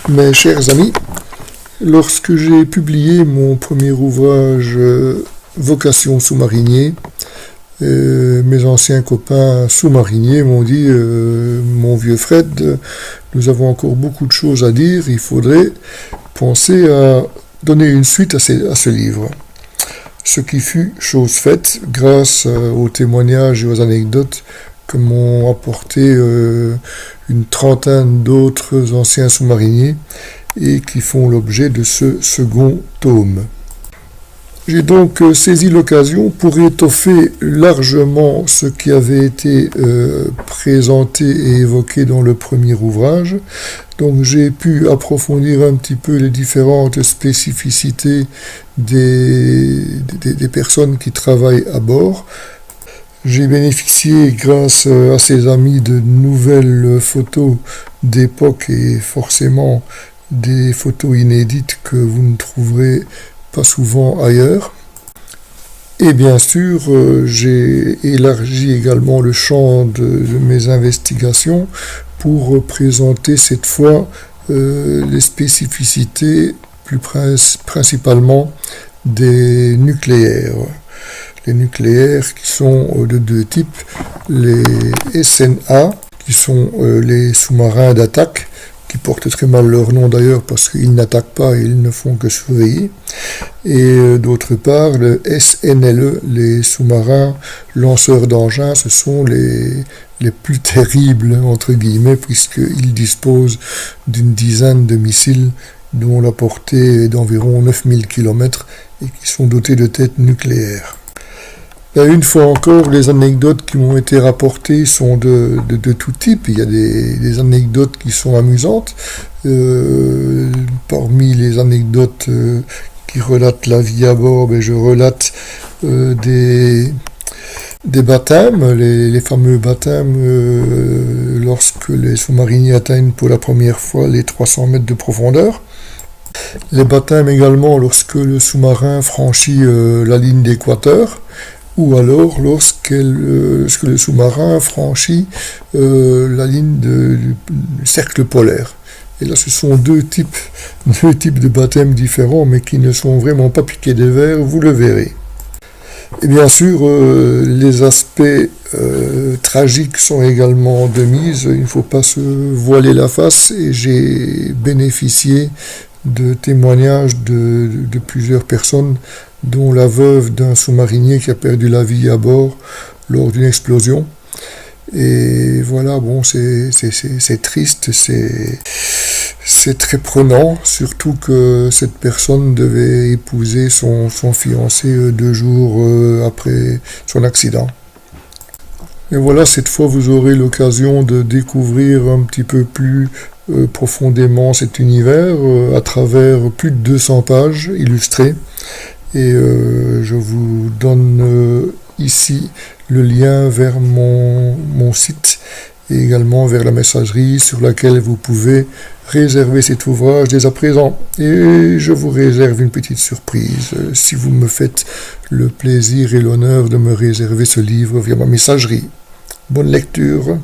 Mes chers amis, lorsque j'ai publié mon premier ouvrage Vocation sous-marinier, mes anciens copains sous-mariniers m'ont dit mon vieux Fred, nous avons encore beaucoup de choses à dire, il faudrait penser à donner une suite à ce livre. Ce qui fut chose faite grâce aux témoignages et aux anecdotes que m'ont apporté une trentaine d'autres anciens sous-mariniers et qui font l'objet de ce second tome. J'ai donc saisi l'occasion pour étoffer largement ce qui avait été présenté et évoqué dans le premier ouvrage. Donc j'ai pu approfondir un petit peu les différentes spécificités des personnes qui travaillent à bord. J'ai bénéficié, grâce à ces amis, de nouvelles photos d'époque et forcément des photos inédites que vous ne trouverez pas souvent ailleurs. Et bien sûr, j'ai élargi également le champ de mes investigations pour présenter cette fois les spécificités plus principalement des nucléaires. Les nucléaires qui sont de deux types, les SNA, qui sont les sous-marins d'attaque, qui portent très mal leur nom d'ailleurs parce qu'ils n'attaquent pas et ils ne font que surveiller. Et d'autre part, le SNLE, les sous-marins lanceurs d'engins, ce sont les plus terribles, entre guillemets, puisqu'ils disposent d'une dizaine de missiles dont la portée est d'environ 9000 km et qui sont dotés de têtes nucléaires. Une fois encore, les anecdotes qui m'ont été rapportées sont de tout type. Il y a des anecdotes qui sont amusantes. Parmi les anecdotes qui relatent la vie à bord, je relate des baptêmes, les fameux baptêmes lorsque les sous-mariniers atteignent pour la première fois les 300 mètres de profondeur. Les baptêmes également lorsque le sous-marin franchit la ligne d'équateur, ou alors lorsque le sous-marin franchit la ligne du cercle polaire. Et là, ce sont deux types de baptêmes différents, mais qui ne sont vraiment pas piqués des verres, vous le verrez. Et bien sûr, les aspects tragiques sont également de mise, il ne faut pas se voiler la face, et j'ai bénéficié de témoignages de plusieurs personnes, dont la veuve d'un sous-marinier qui a perdu la vie à bord lors d'une explosion. Et voilà, bon, c'est triste, c'est très prenant, surtout que cette personne devait épouser son fiancé 2 jours après son accident. Et voilà, cette fois vous aurez l'occasion de découvrir un petit peu plus profondément cet univers à travers plus de 200 pages illustrées. Et je vous donne ici le lien vers mon site et également vers la messagerie sur laquelle vous pouvez réserver cet ouvrage dès à présent. Et je vous réserve une petite surprise si vous me faites le plaisir et l'honneur de me réserver ce livre via ma messagerie. Bonne lecture.